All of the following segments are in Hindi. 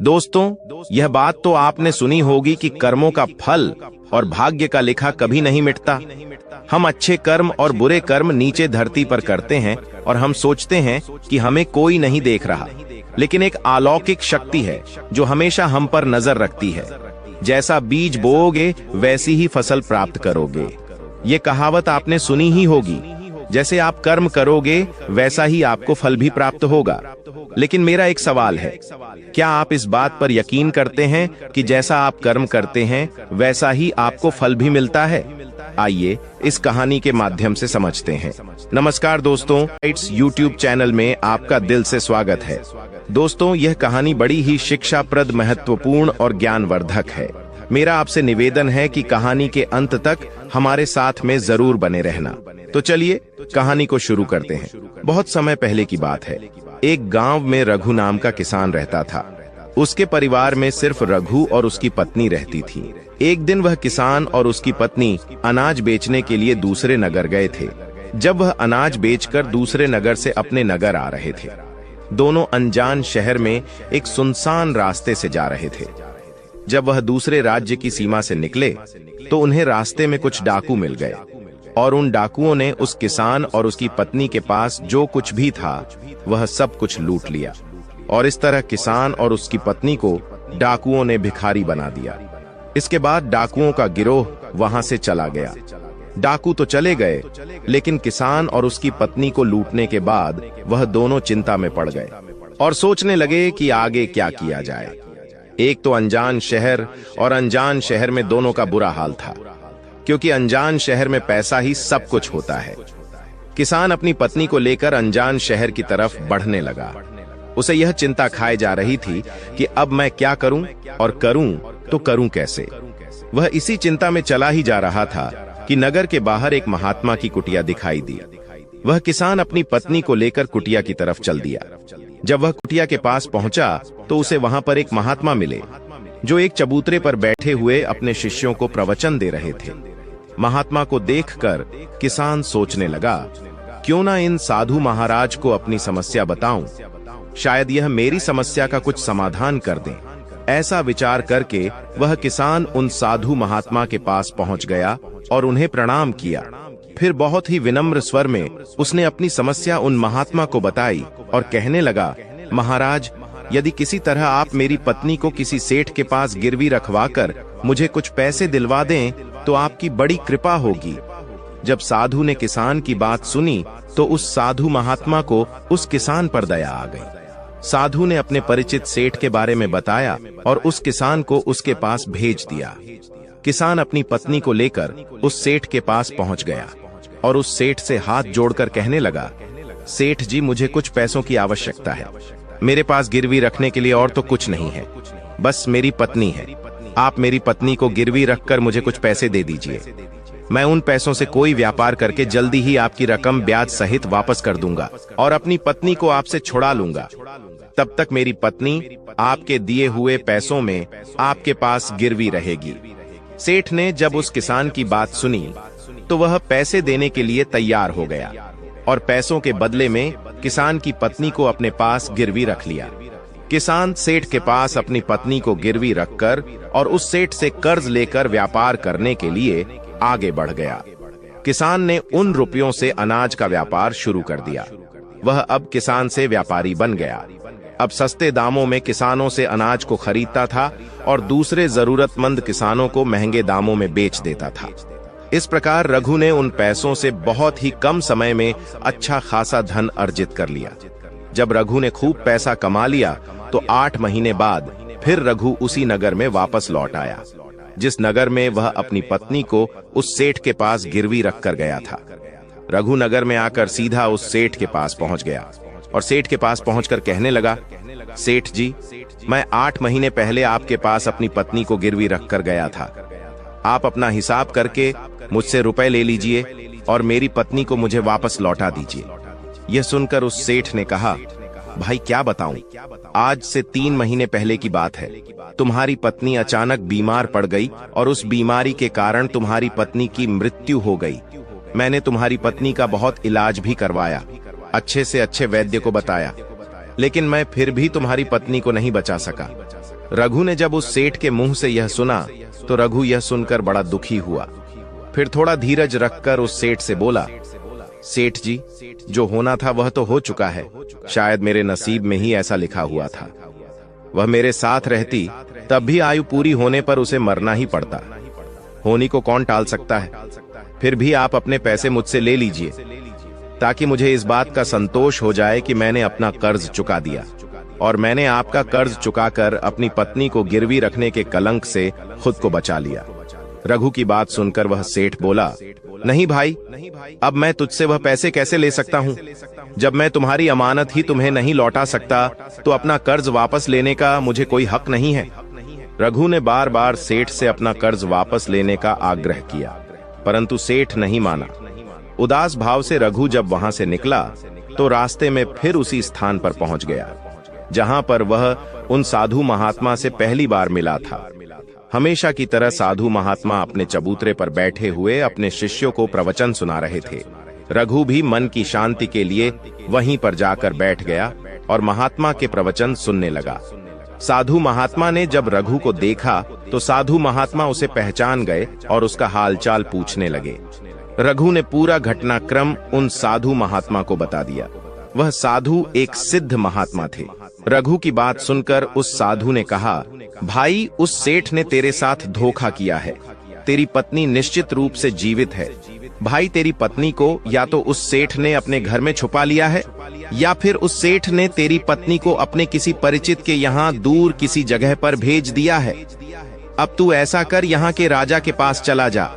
दोस्तों, यह बात तो आपने सुनी होगी कि कर्मों का फल और भाग्य का लेखा कभी नहीं मिटता। हम अच्छे कर्म और बुरे कर्म नीचे धरती पर करते हैं और हम सोचते हैं कि हमें कोई नहीं देख रहा, लेकिन एक अलौकिक शक्ति है जो हमेशा हम पर नजर रखती है। जैसा बीज बोओगे वैसी ही फसल प्राप्त करोगे। ये कहावत आपने सुनी ही होगी, जैसे आप कर्म करोगे वैसा ही आपको फल भी प्राप्त होगा। लेकिन मेरा एक सवाल है, क्या आप इस बात पर यकीन करते हैं कि जैसा आप कर्म करते हैं वैसा ही आपको फल भी मिलता है? आइए इस कहानी के माध्यम से समझते हैं। नमस्कार दोस्तों, इट्स यूट्यूब चैनल में आपका दिल से स्वागत है। दोस्तों, यह कहानी बड़ी ही शिक्षाप्रद, महत्वपूर्ण और ज्ञानवर्धक है। मेरा आपसे निवेदन है कि कहानी के अंत तक हमारे साथ में जरूर बने रहना। तो चलिए कहानी को शुरू करते हैं। बहुत समय पहले की बात है। एक गांव में रघु नाम का किसान रहता था। उसके परिवार में सिर्फ रघु और उसकी पत्नी रहती थी। एक दिन वह किसान और उसकी पत्नी अनाज बेचने के लिए दूसरे नगर गए थे। जब वह अनाज बेचकर दूसरे नगर से अपने नगर आ रहे थे, दोनों अनजान शहर में एक सुनसान रास्ते से जा रहे थे। जब वह दूसरे राज्य की सीमा से निकले तो उन्हें रास्ते में कुछ डाकू मिल गए और उन डाकुओं ने उस किसान और उसकी पत्नी के पास जो कुछ भी था वह सब कुछ लूट लिया। और इस तरह किसान और उसकी पत्नी को डाकुओं ने भिखारी बना दिया। इसके बाद डाकुओं का गिरोह वहां से चला गया। डाकू तो चले गए, लेकिन किसान और उसकी पत्नी को लूटने के बाद वह दोनों चिंता में पड़ गए और सोचने लगे कि आगे क्या किया जाए। एक तो अनजान शहर, और अनजान शहर में दोनों का बुरा हाल था, क्योंकि अनजान शहर में पैसा ही सब कुछ होता है। किसान अपनी पत्नी को लेकर अनजान शहर की तरफ बढ़ने लगा। उसे यह चिंता खाए जा रही थी कि अब मैं क्या करूं, और करूं तो करूं कैसे। वह इसी चिंता में चला ही जा रहा था कि नगर के बाहर एक महात्मा की कुटिया दिखाई दी। वह किसान अपनी पत्नी को लेकर कुटिया की तरफ चल दिया। जब वह कुटिया के पास पहुंचा तो उसे वहां पर एक महात्मा मिले, जो एक चबूतरे पर बैठे हुए अपने शिष्यों को प्रवचन दे रहे थे। महात्मा को देखकर किसान सोचने लगा, क्यों ना इन साधु महाराज को अपनी समस्या बताऊं, शायद यह मेरी समस्या का कुछ समाधान कर दें। ऐसा विचार करके वह किसान उन साधु महात्मा के पास पहुंच गया और उन्हें प्रणाम किया। फिर बहुत ही विनम्र स्वर में उसने अपनी समस्या उन महात्मा को बताई और कहने लगा, महाराज, यदि किसी तरह आप मेरी पत्नी को किसी सेठ के पास गिरवी रखवाकर मुझे कुछ पैसे दिलवा दें तो आपकी बड़ी कृपा होगी। जब साधु ने किसान की बात सुनी तो उस साधु महात्मा को उस किसान पर दया आ गई। साधु ने अपने परिचित सेठ के बारे में बताया और उस किसान को उसके पास भेज दिया। किसान अपनी पत्नी को लेकर उस सेठ के पास पहुंच गया और उस सेठ से हाथ जोड़कर कहने लगा, सेठ जी, मुझे कुछ पैसों की आवश्यकता है। मेरे पास गिरवी रखने के लिए और तो कुछ नहीं है, बस मेरी पत्नी है। आप मेरी पत्नी को गिरवी रखकर मुझे कुछ पैसे दे दीजिए। मैं उन पैसों से कोई व्यापार करके जल्दी ही आपकी रकम ब्याज सहित वापस कर दूंगा और अपनी पत्नी को आपसे छुड़ा लूंगा। तब तक मेरी पत्नी आपके दिए हुए पैसों में आपके पास गिरवी रहेगी। सेठ ने जब उस किसान की बात सुनी तो वह पैसे देने के लिए तैयार हो गया और पैसों के बदले में किसान की पत्नी को अपने पास गिरवी रख लिया। किसान सेठ के पास अपनी पत्नी को गिरवी रखकर और उस सेठ से कर्ज लेकर व्यापार करने के लिए आगे बढ़ गया। किसान ने उन रुपयों से अनाज का व्यापार शुरू कर दिया। वह अब किसान से व्यापारी बन गया। अब सस्ते दामों में किसानों से अनाज को खरीदता था और दूसरे जरूरतमंद किसानों को महंगे दामों में बेच देता था। इस प्रकार रघु ने उन पैसों से बहुत ही कम समय में अच्छा खासा धन अर्जित कर लिया। जब रघु ने खूब पैसा कमा लिया तो 8 महीने बाद फिर रघु उसी नगर में वापस लौट आया, जिस नगर में वह अपनी पत्नी को उस सेठ के पास गिरवी रखकर गया था। रघु नगर में आकर सीधा उस सेठ के पास पहुंच गया और सेठ के पास पहुंचकर कहने लगा, सेठ जी, मैं 8 महीने पहले आपके पास अपनी पत्नी को गिरवी रखकर गया था। आप अपना हिसाब करके मुझसे रुपए ले लीजिए और मेरी पत्नी को मुझे वापस लौटा दीजिए। यह सुनकर उस सेठ ने कहा, भाई क्या बताऊं, आज से 3 महीने पहले की बात है। तुम्हारी पत्नी अचानक बीमार पड़ गई और उस बीमारी के कारण तुम्हारी पत्नी की मृत्यु हो गई। मैंने तुम्हारी पत्नी का बहुत इलाज भी करवाया, अच्छे से अच्छे वैद्य को बताया, लेकिन मैं फिर भी तुम्हारी पत्नी को नहीं बचा सका। रघु ने जब उस सेठ के मुंह से यह सुना तो रघु यह सुनकर बड़ा दुखी हुआ। फिर थोड़ा धीरज रखकर उस सेठ से बोला, सेठ जी, जो होना था वह तो हो चुका है। शायद मेरे नसीब में ही ऐसा लिखा हुआ था। वह मेरे साथ रहती तब भी आयु पूरी होने पर उसे मरना ही पड़ता। होनी को कौन टाल सकता है। फिर भी आप अपने पैसे मुझसे ले लीजिए, ताकि मुझे इस बात का संतोष हो जाए कि मैंने अपना कर्ज चुका दिया और मैंने आपका कर्ज चुकाकर अपनी पत्नी को गिरवी रखने के कलंक से खुद को बचा लिया। रघु की बात सुनकर वह सेठ बोला, नहीं भाई, अब मैं तुझसे वह पैसे कैसे ले सकता हूँ। जब मैं तुम्हारी अमानत ही तुम्हें नहीं लौटा सकता तो अपना कर्ज वापस लेने का मुझे कोई हक नहीं है। रघु ने बार बार सेठ से अपना कर्ज वापस लेने का आग्रह किया, परंतु सेठ नहीं माना। उदास भाव से रघु जब वहां से निकला तो रास्ते में फिर उसी स्थान पर पहुंच गया जहां पर वह उन साधु महात्मा से पहली बार मिला था। हमेशा की तरह साधु महात्मा अपने चबूतरे पर बैठे हुए अपने शिष्यों को प्रवचन सुना रहे थे। रघु भी मन की शांति के लिए वहीं पर जाकर बैठ गया और महात्मा के प्रवचन सुनने लगा। साधु महात्मा ने जब रघु को देखा तो साधु महात्मा उसे पहचान गए और उसका हालचाल पूछने लगे। रघु ने पूरा घटनाक्रम उन साधु महात्मा को बता दिया। वह साधु एक सिद्ध महात्मा थे। रघु की बात सुनकर उस साधु ने कहा, भाई, उस सेठ ने तेरे साथ धोखा किया है। तेरी पत्नी निश्चित रूप से जीवित है। भाई, तेरी पत्नी को या तो उस सेठ ने अपने घर में छुपा लिया है या फिर उस सेठ ने तेरी पत्नी को अपने किसी परिचित के यहाँ दूर किसी जगह पर भेज दिया है। अब तू ऐसा कर, यहाँ के राजा के पास चला जा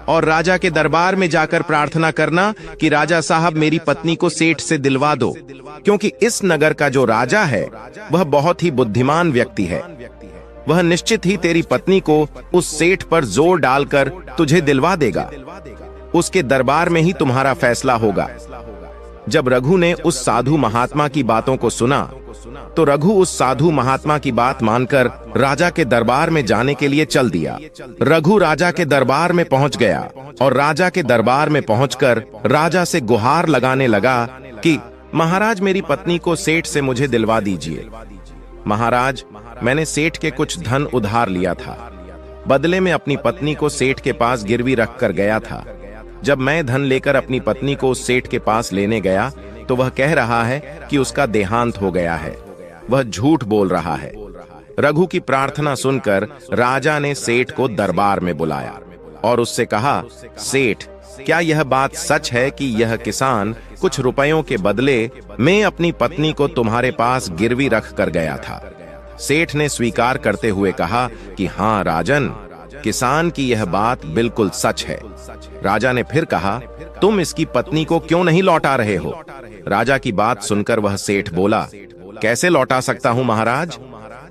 और राजा के दरबार में जाकर प्रार्थना करना कि राजा साहब मेरी पत्नी को सेठ से दिलवा दो, क्योंकि इस नगर का जो राजा है वह बहुत ही बुद्धिमान व्यक्ति है। वह निश्चित ही तेरी पत्नी को उस सेठ पर जोर डालकर तुझे दिलवा देगा। उसके दरबार में ही तुम्हारा फैसला होगा। जब रघु ने उस साधु महात्मा की बातों को सुना तो रघु उस साधु महात्मा की बात मानकर राजा के दरबार में जाने के लिए चल दिया। रघु राजा के दरबार में पहुंच गया और राजा के दरबार में पहुंचकर राजा से गुहार लगाने लगा कि महाराज, मेरी पत्नी को सेठ से मुझे दिलवा दीजिए। महाराज, मैंने सेठ के कुछ धन उधार लिया था। बदले में अपनी पत्नी को सेठ के पास गिरवी रख कर गया था। जब मैं धन लेकर अपनी पत्नी को उस सेठ के पास लेने गया तो वह कह रहा है कि उसका देहांत हो गया है। वह झूठ बोल रहा है। रघु की प्रार्थना सुनकर राजा ने सेठ को दरबार में बुलाया और उससे कहा, सेठ, क्या यह बात सच है कि यह किसान कुछ रुपयों के बदले में अपनी पत्नी को तुम्हारे पास गिरवी रख कर गया था? सेठ ने स्वीकार करते हुए कहा कि हाँ राजन, किसान की यह बात बिल्कुल सच है। राजा ने फिर कहा, तुम इसकी पत्नी को क्यों नहीं लौटा रहे हो? राजा की बात सुनकर वह सेठ बोला, कैसे लौटा सकता हूं महाराज?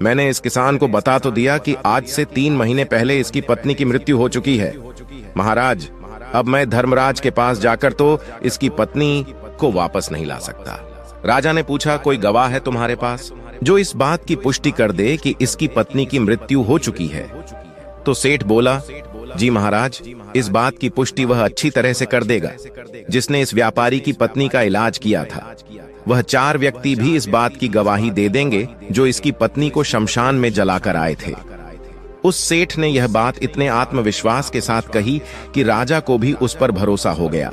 मैंने इस किसान को बता तो दिया कि आज से 3 महीने पहले इसकी पत्नी की मृत्यु हो चुकी है। महाराज, अब मैं धर्मराज के पास जाकर तो इसकी पत्नी को वापस नहीं ला सकता। राजा ने पूछा, कोई गवाह है तुम्हारे पास जो इस बात की पुष्टि कर दे कि इसकी पत्नी की मृत्यु हो चुकी है? तो सेठ बोला, जी महाराज, इस बात की पुष्टि वह अच्छी तरह से कर देगा जिसने इस व्यापारी की पत्नी का इलाज किया था। वह 4 व्यक्ति भी इस बात की गवाही दे देंगे जो इसकी पत्नी को शमशान में जलाकर आए थे। उस सेठ ने यह बात इतने आत्मविश्वास के साथ कही कि राजा को भी उस पर भरोसा हो गया।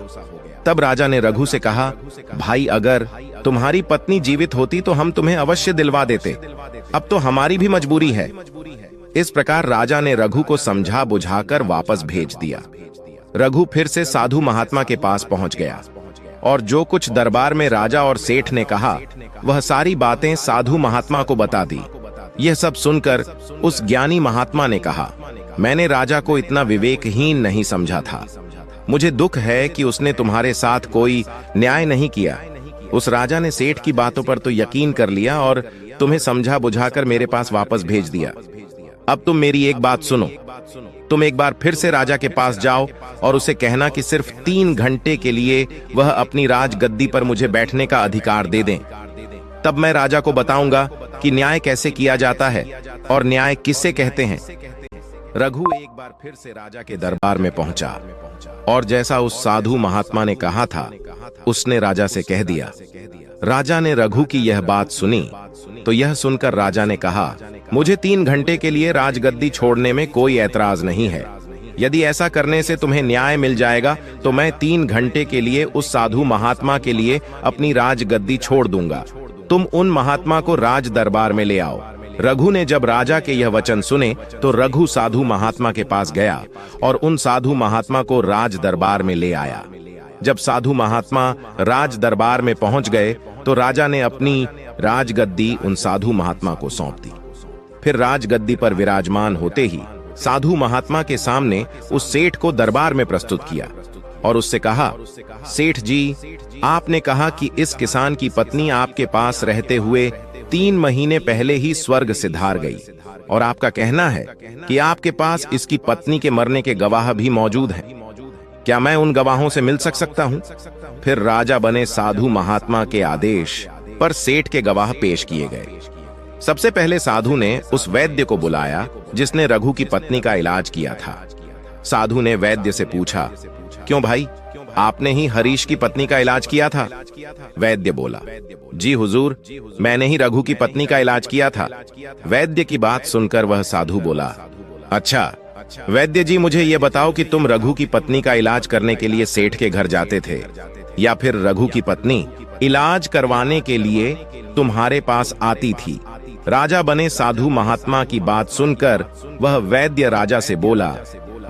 तब राजा ने रघु से कहा, भाई, अगर तुम्हारी पत्नी जीवित होती तो हम तुम्हें अवश्य दिलवा देते। अब तो हमारी भी मजबूरी है। इस प्रकार राजा ने रघु को समझा बुझाकर वापस भेज दिया। रघु फिर से साधु महात्मा के पास पहुंच गया और जो कुछ दरबार में राजा और सेठ ने कहा वह सारी बातें साधु महात्मा को बता दी। यह सब सुनकर उस ज्ञानी महात्मा ने कहा, मैंने राजा को इतना विवेकहीन नहीं समझा था। मुझे दुख है कि उसने तुम्हारे साथ कोई न्याय नहीं किया। उस राजा ने सेठ की बातों पर तो यकीन कर लिया और तुम्हें समझा बुझाकर मेरे पास वापस भेज दिया। अब तुम मेरी एक बात सुनो। तुम एक बार फिर से राजा के पास जाओ और उसे कहना कि सिर्फ 3 घंटे के लिए वह अपनी राजगद्दी पर मुझे बैठने का अधिकार दे दें। तब मैं राजा को बताऊंगा कि न्याय कैसे किया जाता है और न्याय किसे कहते हैं। रघु एक बार फिर से राजा के दरबार में पहुंचा और जैसा उस साधु महात्मा ने कहा था उसने राजा से कह दिया। राजा ने रघु की यह बात सुनी तो यह सुनकर राजा ने कहा, मुझे 3 घंटे के लिए राजगद्दी छोड़ने में कोई ऐतराज नहीं है। यदि ऐसा करने से तुम्हें न्याय मिल जाएगा तो मैं 3 घंटे के लिए उस साधु महात्मा के लिए अपनी राजगद्दी छोड़ दूंगा। तुम उन महात्मा को राज दरबार में ले आओ। रघु ने जब राजा के यह वचन सुने तो रघु साधु महात्मा के पास गया और उन साधु महात्मा को राज दरबार में ले आया। जब साधु महात्मा राज दरबार में पहुंच गए तो राजा ने अपनी राजगद्दी उन साधु महात्मा को सौंप दी। फिर राजगद्दी पर विराजमान होते ही साधु महात्मा के सामने उस सेठ को दरबार में प्रस्तुत किया और उससे कहा, सेठ जी, आपने कहा कि इस किसान की पत्नी आपके पास रहते हुए 3 महीने पहले ही स्वर्ग से धार गई और आपका कहना है कि आपके पास इसकी पत्नी के मरने के गवाह भी मौजूद हैं। क्या मैं उन गवाहों से मिल सकता हूं? फिर राजा बने साधु महात्मा के आदेश पर सेठ के गवाह पेश किए गए। सबसे पहले साधु ने उस वैद्य को बुलाया जिसने रघु की पत्नी का इलाज किया था। साधु ने वैद्य से पूछा, क्यों भाई, आपने ही हरीश की पत्नी का इलाज किया था? वैद्य बोला, जी हुजूर, मैंने ही रघु की पत्नी का इलाज किया था। वैद्य की बात सुनकर वह साधु बोला, अच्छा वैद्य जी, मुझे ये बताओ कि तुम रघु की पत्नी का इलाज करने के लिए सेठ के घर जाते थे या फिर रघु की पत्नी इलाज करवाने के लिए तुम्हारे पास आती थी? राजा बने साधु महात्मा की बात सुनकर वह वैद्य राजा से बोला,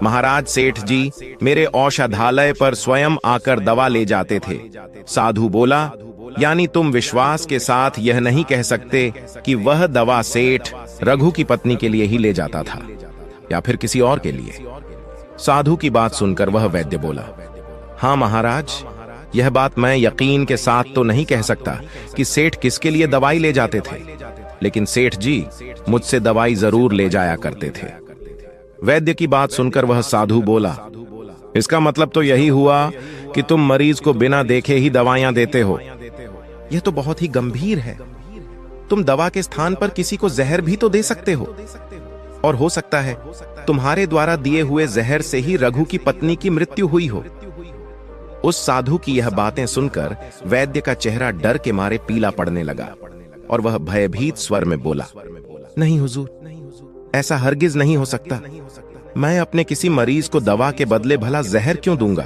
महाराज सेठ जी मेरे औषधालय पर स्वयं आकर दवा ले जाते थे। साधु बोला, यानी तुम विश्वास के साथ यह नहीं कह सकते कि वह दवा सेठ रघु की पत्नी के लिए ही ले जाता था या फिर किसी और के लिए? साधु की बात सुनकर वह वैद्य बोला, हाँ महाराज, यह बात मैं यकीन के साथ तो नहीं कह सकता कि सेठ किसके लिए दवाई ले जाते थे, लेकिन सेठ जी मुझसे दवाई जरूर ले जाया करते थे। वैद्य की बात सुनकर वह साधु बोला, इसका मतलब तो यही हुआ कि तुम मरीज को बिना देखे ही दवाइयां देते हो। यह तो बहुत ही गंभीर है। तुम दवा के स्थान पर किसी को जहर भी तो दे सकते हो, और हो सकता है तुम्हारे द्वारा दिए हुए जहर से ही रघु की पत्नी की मृत्यु हुई हो। उस साधु की यह बातें सुनकर वैद्य का चेहरा डर के मारे पीला पड़ने लगा और वह भयभीत स्वर में बोला, नहीं हुजूर, ऐसा हरगिज नहीं हो सकता। मैं अपने किसी मरीज को दवा के बदले भला जहर क्यों दूंगा?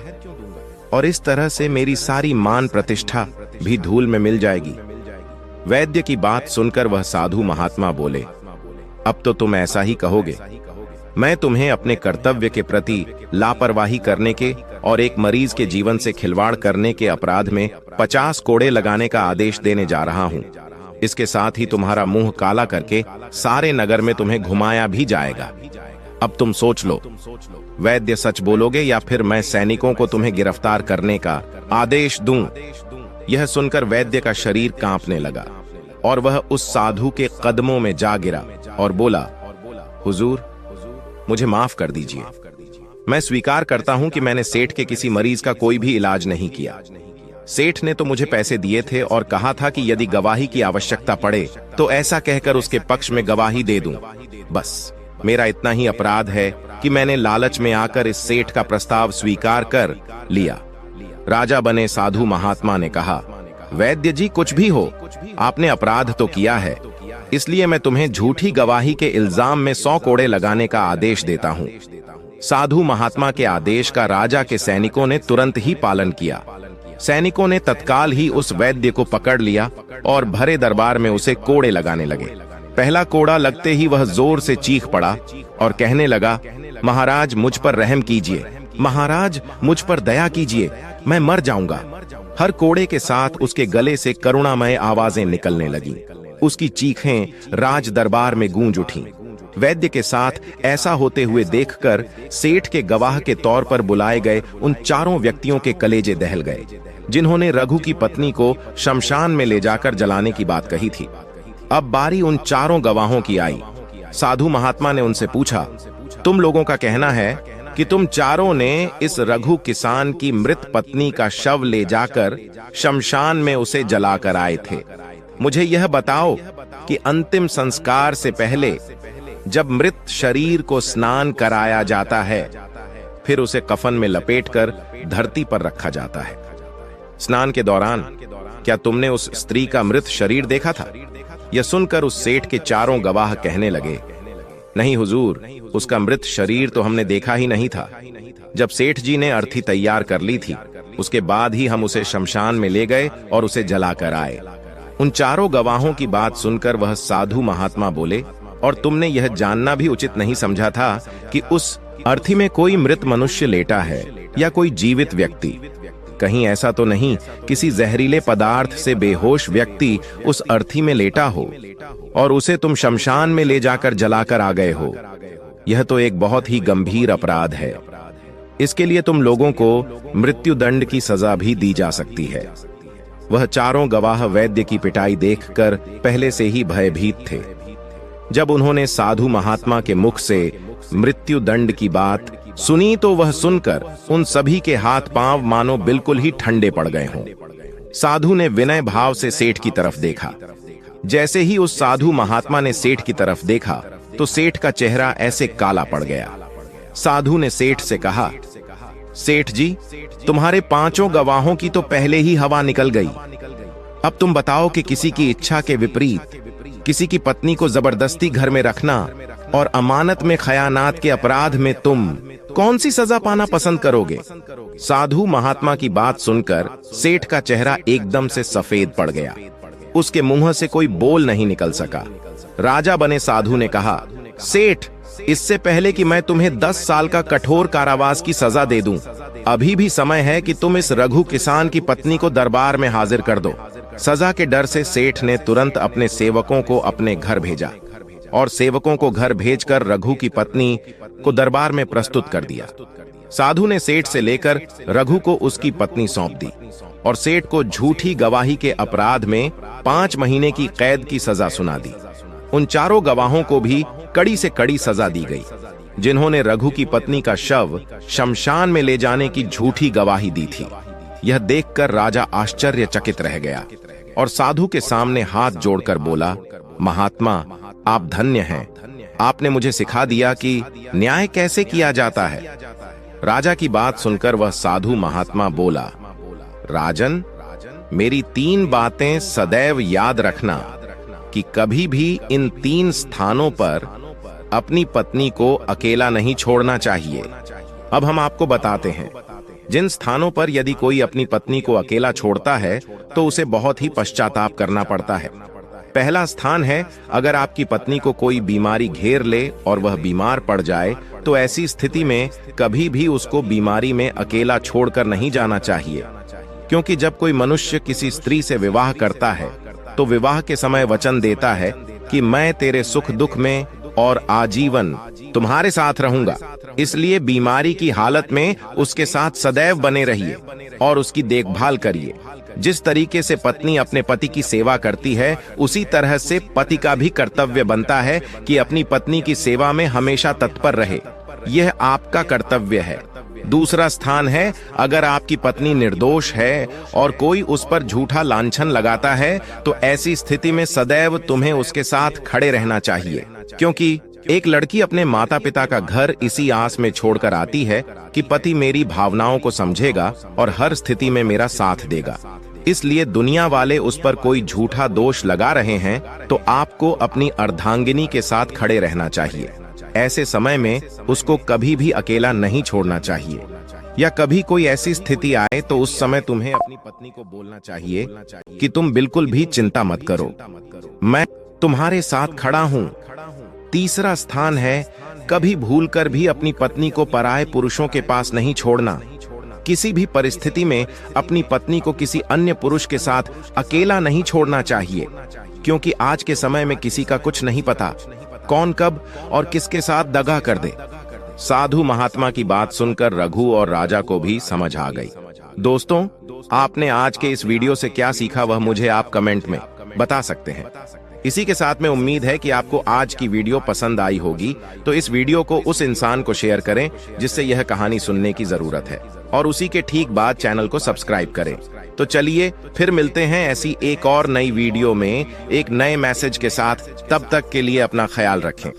और इस तरह से मेरी सारी मान प्रतिष्ठा भी धूल में मिल जाएगी। वैद्य की बात सुनकर वह साधु महात्मा बोले, अब तो तुम ऐसा ही कहोगे। मैं तुम्हें अपने कर्तव्य के प्रति लापरवाही करने के और एक मरीज के जीवन से खिलवाड़ करने के अपराध में 50 कोड़े लगाने का आदेश देने जा रहा हूं। इसके साथ ही तुम्हारा मुंह काला करके सारे नगर में तुम्हें घुमाया भी जाएगा। अब तुम सोच लो, वैद्य सच बोलोगे या फिर मैं सैनिकों को तुम्हें गिरफ्तार करने का आदेश दूं? यह सुनकर वैद्य का शरीर कांपने लगा और वह उस साधु के कदमों में जा गिरा और बोला, हुजूर, मुझे माफ कर दीजिए। मैं स्वीकार करता हूं कि मैंने सेठ के किसी मरीज का कोई भी इलाज नहीं किया। सेठ ने तो मुझे पैसे दिए थे और कहा था कि यदि गवाही की आवश्यकता पड़े तो ऐसा कहकर उसके पक्ष में गवाही दे दूं। बस मेरा इतना ही अपराध है कि मैंने लालच में आकर इस सेठ का प्रस्ताव स्वीकार कर लिया। राजा बने साधु महात्मा ने कहा, वैद्य जी, कुछ भी हो, आपने अपराध तो किया है, इसलिए मैं तुम्हें झूठी गवाही के इल्जाम में 100 कोड़े लगाने का आदेश देता हूं। साधु महात्मा के आदेश का राजा के सैनिकों ने तुरंत ही पालन किया। सैनिकों ने तत्काल ही उस वैद्य को पकड़ लिया और भरे दरबार में उसे कोड़े लगाने लगे। पहला कोड़ा लगते ही वह जोर से चीख पड़ा और कहने लगा, महाराज मुझ पर रहम कीजिए, महाराज मुझ पर दया कीजिए, मैं मर जाऊंगा। हर कोड़े के साथ उसके गले से करुणामय आवाजें निकलने लगीं। उसकी चीखें राज दरबार में गूंज उठीं। वैद्य के साथ ऐसा होते हुए देखकर सेठ के गवाह के तौर पर बुलाए गए उन 4 व्यक्तियों के कलेजे दहल गए, जिन्होंने रघु की पत्नी को शमशान में ले जाकर जलाने की बात कही थी। अब बारी उन 4 गवाहों की आई। साधु महात्मा ने उनसे पूछा, तुम लोगों का कहना है कि तुम 4 ने इस रघु किसान की मृत पत्नी का शव ले जाकर शमशान में उसे जलाकर आए थे। मुझे यह बताओ कि अंतिम संस्कार से पहले जब मृत शरीर को स्नान कराया जाता है, फिर उसे कफन में लपेटकर धरती पर रखा जाता है। स्नान के दौरान क्या तुमने उस स्त्री का मृत शरीर देखा था? यह सुनकर उस सेठ के चारों गवाह कहने लगे, नहीं हुजूर, उसका मृत शरीर तो हमने देखा ही नहीं था। जब सेठ जी ने अर्थी तैयार कर ली थी, उसके बाद ही हम उसे शमशान में ले गए और उसे जलाकर आए। उन चारों गवाहों की बात सुनकर वह साधु महात्मा बोले, और तुमने यह जानना भी उचित नहीं समझा था कि उस अर्थी में कोई मृत मनुष्य लेटा है या कोई जीवित व्यक्ति? कहीं ऐसा तो नहीं किसी जहरीले पदार्थ से बेहोश व्यक्ति उस अर्थी में लेटा हो और उसे तुम शमशान में ले जाकर जलाकर आ गए हो? यह तो एक बहुत ही गंभीर अपराध है। इसके लिए तुम लोगों को मृत्युदंड की सजा भी दी जा सकती है। वह चारों गवाह वैद्य की पिटाई देखकर पहले से ही भयभीत थे। जब उन्होंने साधु महात्मा के मुख से मृत्युदंड की बात सुनी तो वह सुनकर उन सभी के हाथ पांव मानो बिल्कुल ही ठंडे पड़ गए हों। साधु ने विनय भाव से सेठ की तरफ देखा। जैसे ही उस साधु महात्मा ने सेठ की तरफ देखा तो सेठ का चेहरा ऐसे काला पड़ गया। साधु ने सेठ से कहा, सेठ जी, तुम्हारे पांचों गवाहों की तो पहले ही हवा निकल गई। अब तुम बताओ कि किसी की इच्छा के विपरीत किसी की पत्नी को जबरदस्ती घर में रखना और अमानत में खयानात के अपराध में तुम कौन सी सजा पाना पसंद करोगे? साधु महात्मा की बात सुनकर सेठ का चेहरा एकदम से सफेद पड़ गया। उसके मुंह से कोई बोल नहीं निकल सका। राजा बने साधु ने कहा, सेठ, इससे पहले कि मैं तुम्हें 10 साल का कठोर कारावास की सजा दे दूं, अभी भी समय है कि तुम इस रघु किसान की पत्नी को दरबार में हाजिर कर दो। सजा के डर से सेठ ने तुरंत अपने सेवकों को अपने घर भेजा और सेवकों को घर भेजकर रघु की पत्नी को दरबार में प्रस्तुत कर दिया। साधु ने सेठ से लेकर रघु को उसकी पत्नी सौंप दी और सेठ को झूठी गवाही के अपराध में 5 महीने की कैद की सजा सुना दी। उन चारों गवाहों को भी कड़ी से कड़ी सजा दी गई, जिन्होंने रघु की पत्नी का शव शमशान में ले जाने की झूठी गवाही दी थी। यह देखकर राजा आश्चर्यचकित रह गया और साधु के सामने हाथ जोड़कर बोला, महात्मा, आप धन्य हैं। आपने मुझे सिखा दिया कि न्याय कैसे किया जाता है। राजा की बात सुनकर वह साधु महात्मा बोला, राजन, मेरी 3 बातें सदैव याद रखना कि कभी भी इन 3 स्थानों पर अपनी पत्नी को अकेला नहीं छोड़ना चाहिए। अब हम आपको बताते हैं। जिन स्थानों पर यदि कोई अपनी पत्नी को अकेला छोड़ता है तो उसे बहुत ही पश्चाताप करना पड़ता है। पहला स्थान है, अगर आपकी पत्नी को कोई बीमारी घेर ले और वह बीमार पड़ जाए तो ऐसी स्थिति में कभी भी उसको बीमारी में अकेला छोड़कर नहीं जाना चाहिए, क्योंकि जब कोई मनुष्य किसी स्त्री से विवाह करता है तो विवाह के समय वचन देता है कि मैं तेरे सुख दुख में और आजीवन तुम्हारे साथ रहूंगा। इसलिए बीमारी की हालत में उसके साथ सदैव बने रहिए और उसकी देखभाल करिए। जिस तरीके से पत्नी अपने पति की सेवा करती है, उसी तरह से पति का भी कर्तव्य बनता है कि अपनी पत्नी की सेवा में हमेशा तत्पर रहे। यह आपका कर्तव्य है। दूसरा स्थान है, अगर आपकी पत्नी निर्दोष है और कोई उस पर झूठा लांछन लगाता है तो ऐसी स्थिति में सदैव तुम्हें उसके साथ खड़े रहना चाहिए, क्योंकि एक लड़की अपने माता पिता का घर इसी आस में छोड़कर आती है कि पति मेरी भावनाओं को समझेगा और हर स्थिति में मेरा साथ देगा। इसलिए दुनिया वाले उस पर कोई झूठा दोष लगा रहे हैं तो आपको अपनी अर्धांगिनी के साथ खड़े रहना चाहिए। ऐसे समय में उसको कभी भी अकेला नहीं छोड़ना चाहिए, या कभी कोई ऐसी स्थिति आए तो उस समय तुम्हें अपनी पत्नी को बोलना चाहिए कि तुम बिल्कुल भी चिंता मत करो, मैं तुम्हारे साथ खड़ा हूँ। तीसरा स्थान है, कभी भूलकर भी अपनी पत्नी को पराये पुरुषों के पास नहीं छोड़ना। किसी भी परिस्थिति में अपनी पत्नी को किसी अन्य पुरुष के साथ अकेला नहीं छोड़ना चाहिए, क्योंकि आज के समय में किसी का कुछ नहीं पता, कौन कब और किसके साथ दगा कर दे। साधु महात्मा की बात सुनकर रघु और राजा को भी समझ आ गई। दोस्तों, आपने आज के इस वीडियो से क्या सीखा वह मुझे आप कमेंट में बता सकते हैं। इसी के साथ में उम्मीद है कि आपको आज की वीडियो पसंद आई होगी, तो इस वीडियो को उस इंसान को शेयर करें जिससे यह कहानी सुनने की जरूरत है, और उसी के ठीक बाद चैनल को सब्सक्राइब करें। तो चलिए फिर मिलते हैं ऐसी एक और नई वीडियो में एक नए मैसेज के साथ। तब तक के लिए अपना ख्याल रखें।